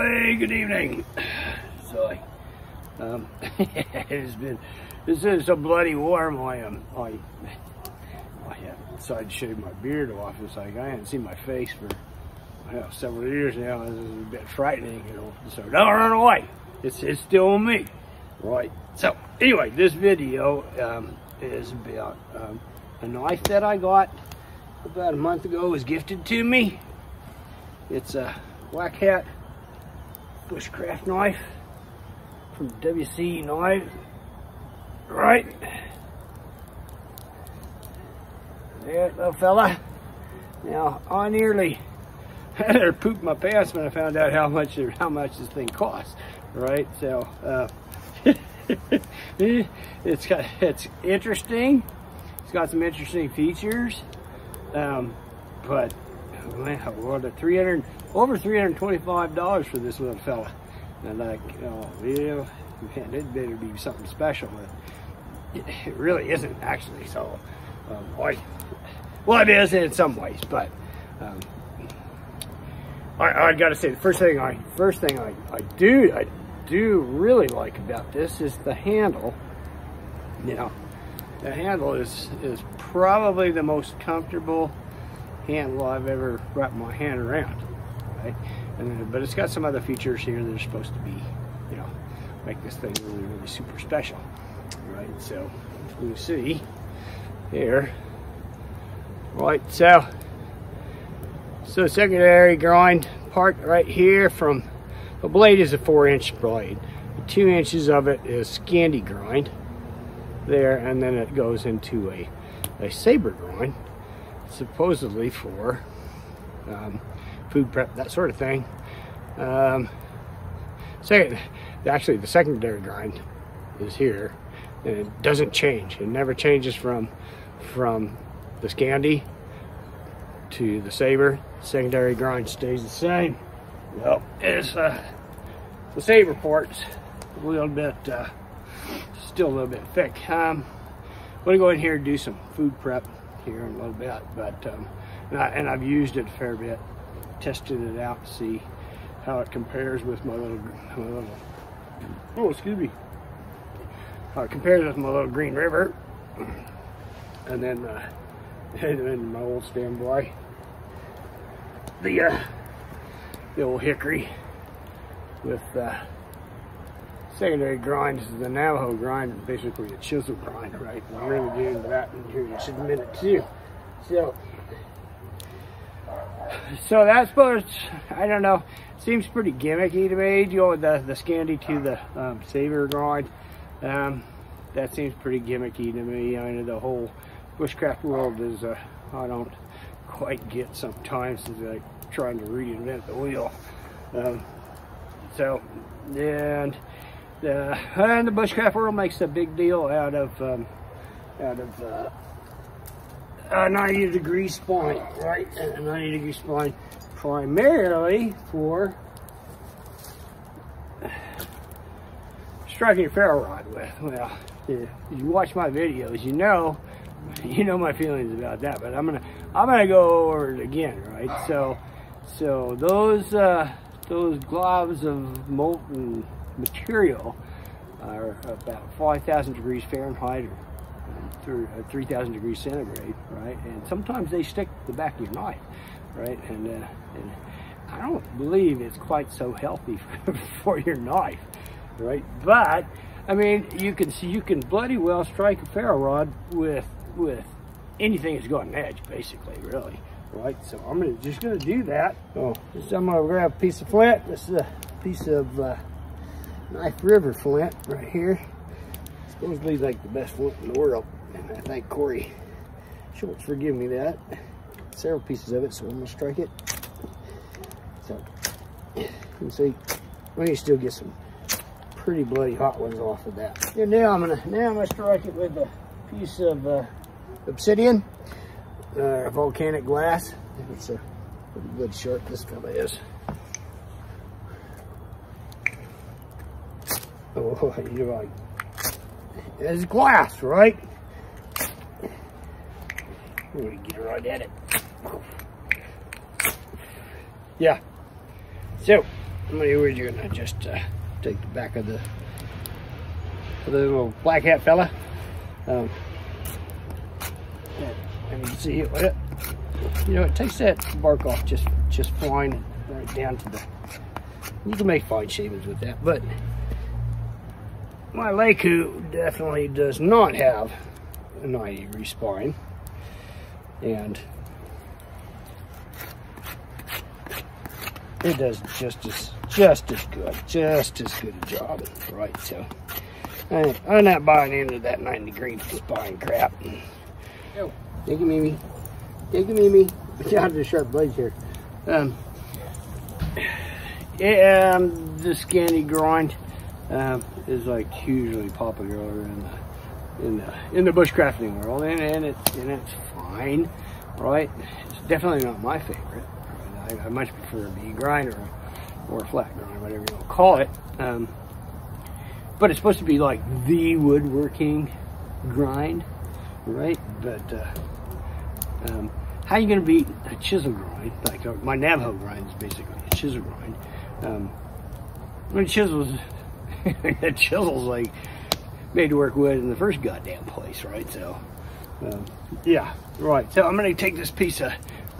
Hey, good evening. So, this is so bloody warm. I decided to shave my beard off. It's like I hadn't seen my face for several years now. This is a bit frightening, you know. So don't run away. It's still me, right? So anyway, this video is about a knife that I got about a month ago. It was gifted to me. It's a Black Hat Bushcraft knife from WC Knives, right? There, little fella. Now, I nearly had to poop my pants when I found out how much this thing costs, right? So, it's interesting. It's got some interesting features, but wow, what over $325 for this little fella. And like, oh, yeah, man, it better be something special. It really isn't actually. So, well, it is in some ways, but I got to say, the first thing I do really like about this is the handle. You know, the handle is probably the most comfortable handle I've ever wrapped my hand around, right? But it's got some other features here that are supposed to be, you know, make this thing really, really super special, right? So you see here, right? So secondary grind part right here from the blade is a 4-inch blade. 2 inches of it is Scandi grind there, and then it goes into a saber grind, supposedly for food prep, that sort of thing. Actually, the secondary grind is here, and it doesn't change. It never changes from the Scandi to the saber. Secondary grind stays the same. Well, it's the saber part's a little bit, still a little bit thick. I'm going to go in here and do some food prep here in a little bit, but and I've used it a fair bit, tested it out to see how it compares with my little oh, excuse me, how it compares with my little Green River, and then my old standby, the old hickory with secondary grind. This is the Navajo grind, basically a chisel grind, right? We're going to get into that in here in just a minute too. So that's supposed, I don't know, seems pretty gimmicky to me. You go with the Scandi to the saber grind. That seems pretty gimmicky to me. I know the whole bushcraft world is, I don't quite get sometimes. It's like trying to reinvent the wheel. And the bushcraft world makes a big deal out of 90-degree spline, right? A 90-degree spline primarily for striking your ferro rod with. Well, if you watch my videos, you know my feelings about that. But I'm gonna go over it again, right? So those globs of molten material are about 5,000 degrees Fahrenheit or 3,000 degrees centigrade, right? And sometimes they stick to the back of your knife, right? And I don't believe it's quite so healthy for your knife, right? But I mean, you can bloody well strike a ferro rod with anything that's got an edge, basically, really, right? So I'm just gonna do that. I'm gonna grab a piece of flint. This is a piece of Knife River flint right here. Supposedly like the best flint in the world, and I thank Corey Schultz for giving me that. Several pieces of it, so I'm gonna strike it. So you can see we can still get some pretty bloody hot ones off of that. And now I'm gonna strike it with a piece of obsidian, volcanic glass. It's a pretty good sharp, this fella is. Oh, you're like, it's glass, right? We get right at it. Yeah. So we're gonna just take the back of the little black hat fella. And you can see it with it. You know, it takes that bark off just fine, right down to the. You can make fine shavings with that, but my Leicu definitely does not have a 90-degree spine, and it does just as good a job, right? So I'm not buying into that 90-degree spine crap. Oh, take it, Mimi. Take it, Mimi. Down to the sharp blades here. The Scandi grind is like hugely popular in the bushcrafting world, and it's fine, right? It's definitely not my favorite. I much prefer a V grind or a flat grind, whatever you want to call it. But it's supposed to be like the woodworking grind, right? But how are you going to beat a chisel grind? Like my Navajo grind is basically a chisel grind. When chisel's like made to work wood in the first goddamn place, right? So yeah, right. So I'm going to take this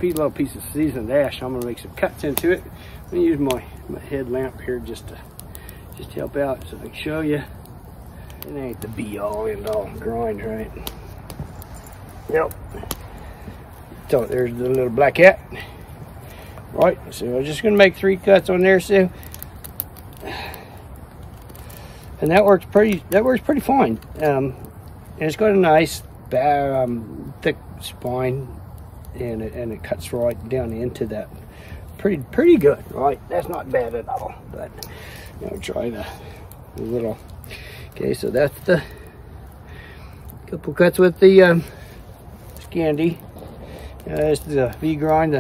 little piece of seasoned ash. I'm going to make some cuts into it. I'm going to use my headlamp here just to help out, so I can show you. It ain't the be-all end-all grind, right? Yep. So there's the little black hat. Right, so I'm just going to make 3 cuts on there, so. And that works pretty fine. And it's got a nice thick spine, and it cuts right down into that. Pretty good, right? That's not bad at all. But try the little. Okay, so that's the couple cuts with the Scandi. There's the V grind,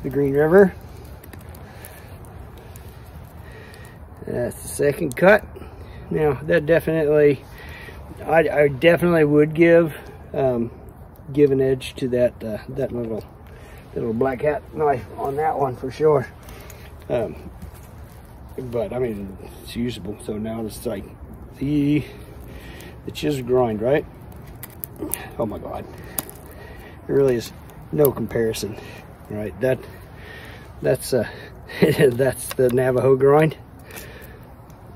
the Green River. That's the second cut. Now that definitely, I definitely would give an edge to that that little black hat knife on that one for sure. But I mean, it's usable. So now it's like the chisel grind, right? Oh my God, there really is no comparison, right? That's that's the Navajo grind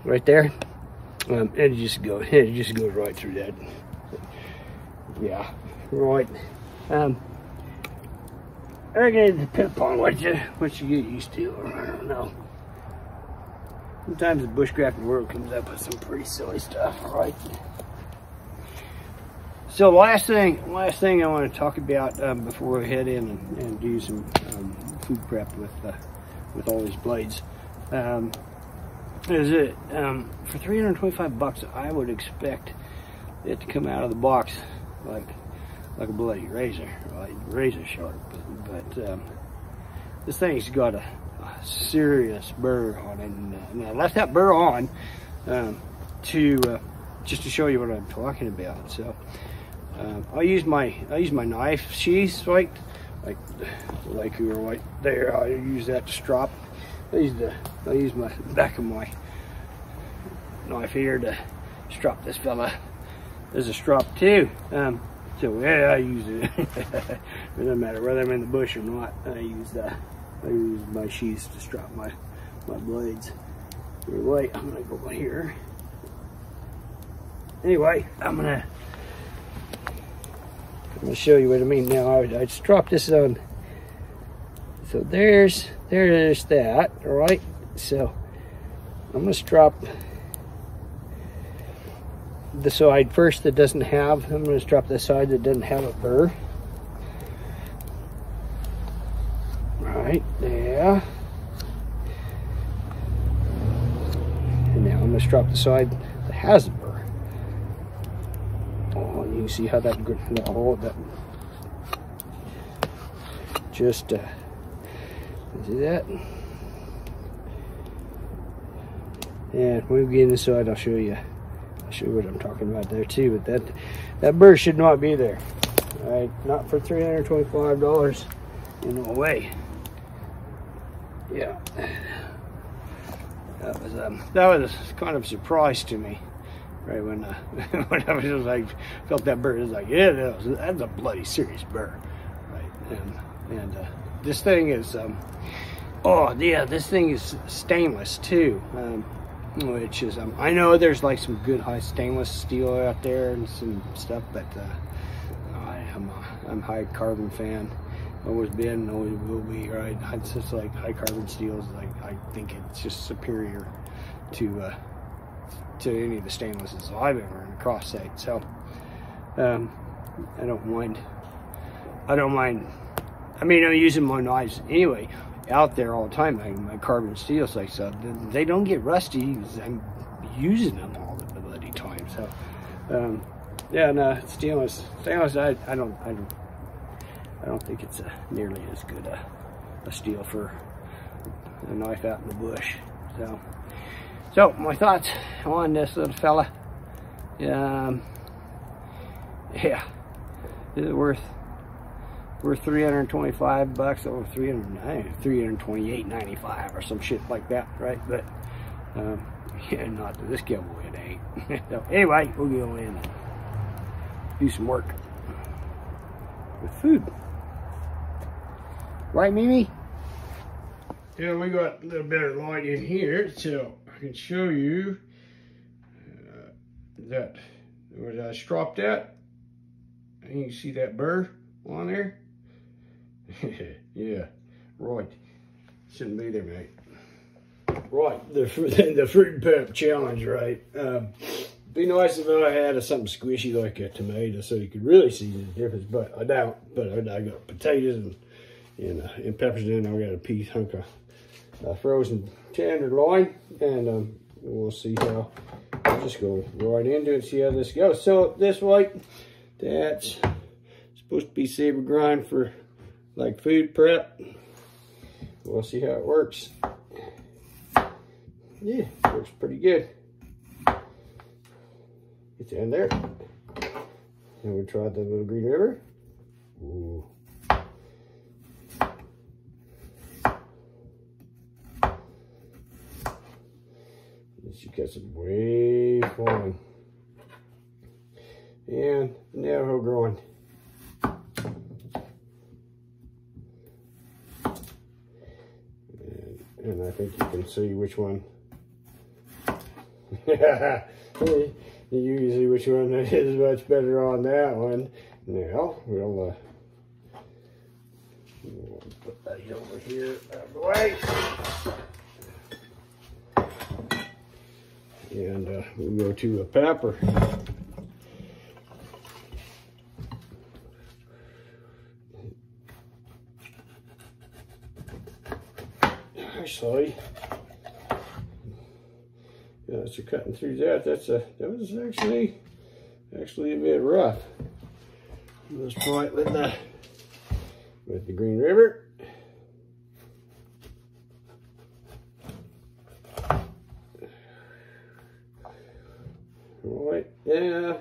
right there. It just goes right through that. Yeah, right. I reckon it depends upon what you get used to. I don't know. Sometimes the bushcrafting world comes up with some pretty silly stuff, right? So last thing I want to talk about before we head in and do some food prep with all these blades is it for $325 I would expect it to come out of the box like a bloody razor, like razor sharp. But this thing's got a serious burr on it, and I left that burr on just to show you what I'm talking about. So I use my knife sheaths like you were right there. I use that to strop. I use my back of my knife here to strop this fella. There's a strop too. So yeah, I use it. It doesn't matter whether I'm in the bush or not. I use my sheaths to strap my blades. Anyway, I'm gonna go here. Anyway, I'm gonna show you what I mean now. I strap this on. So there's that. All right. So I'm gonna strap the side first that doesn't have. I'm gonna strap the side that doesn't have a burr. Right there. And now I'm gonna strap the side that has a burr. Oh, you see how that hold that just see that? And when we get inside, I'll show you what I'm talking about there too. But that burr should not be there. All right, not for $325. No way. Yeah, that was kind of a surprise to me, right when when I was just like felt that burr. It was like, yeah, that's a bloody serious burr, right? And this thing is, oh yeah, this thing is stainless too, which is I know there's like some good high stainless steel out there and some stuff, but I'm a high carbon fan. Always been, always will be, right? It's just like high carbon steels. Like I think it's just superior to any of the stainlesses I've ever run across. Say so. I don't mind. I mean, I'm using my knives anyway out there all the time. My carbon steels, like so, they don't get rusty because I'm using them all the bloody time. So, yeah, no, stainless. I don't think it's nearly as good a steel for a knife out in the bush. So my thoughts on this little fella. Yeah, is it worth 325 bucks or 328.95 or some shit like that, right? But yeah, not to this giveaway, it ain't. So anyway, we'll go in and do some work with food. Right, Mimi? Yeah, we got a little better light in here, so I can show you that where I stropped at. And you can see that burr on there. Yeah, right. Shouldn't be there, mate. Right, the fruit pump challenge, right? Be nice if I had something squishy like a tomato so you could really see the difference, but I don't. But I got potatoes and peppers in. I got a piece hunk of frozen tenderloin, and we'll see how. I'll just go right into it and see how this goes. So this white, that's supposed to be saber grind for like food prep. We'll see how it works. Yeah, works pretty good. Get in there. And we tried the little Green River. Ooh. She got some way flying. And Navajo growing. And I think you can see which one. You can see which one is much better on that one. Now we'll put that over here out of the way. And we'll go to a pepper. Actually, yeah, so cutting through that, that was actually a bit rough. Let's try it with the Green River. Right, yeah.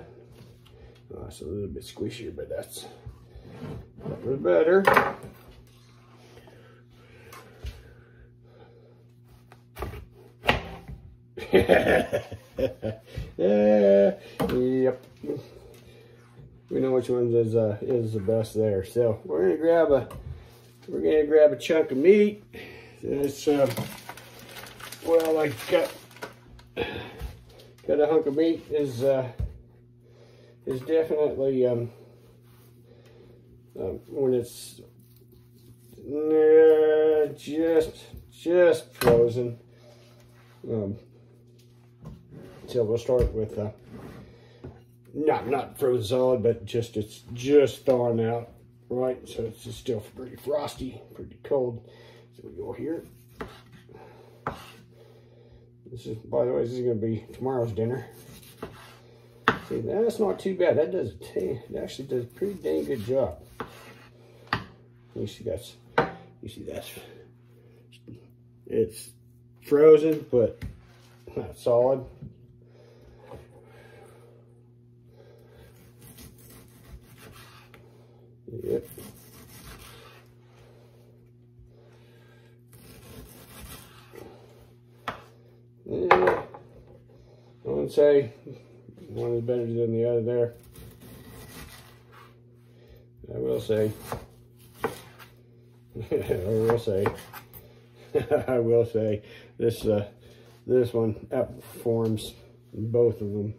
Oh, it's a little bit squishier, but that was better. Yep. We know which one is the best there. So we're gonna grab a chunk of meat. It's well, I got a hunk of meat is definitely when it's just frozen. So we'll start with not frozen solid, but it's just thawing out, right? So it's just still pretty frosty, pretty cold. So we go here. This is, by the way, this is going to be tomorrow's dinner. See, that's not too bad. It actually does a pretty dang good job. You see that's it's frozen, but not solid. Yep. I wouldn't say one is better than the other there. I will say, I will say, this one outperforms both of them.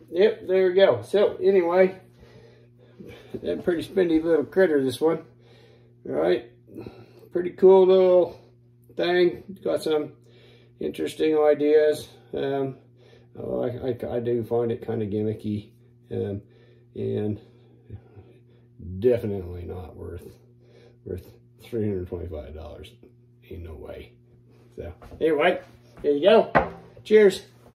Yep, there we go. So anyway, that pretty spendy little critter, this one. All right, pretty cool little thing. Got some interesting ideas. I do find it kind of gimmicky, and definitely not worth $325. Ain't no way. So anyway, there you go. Cheers.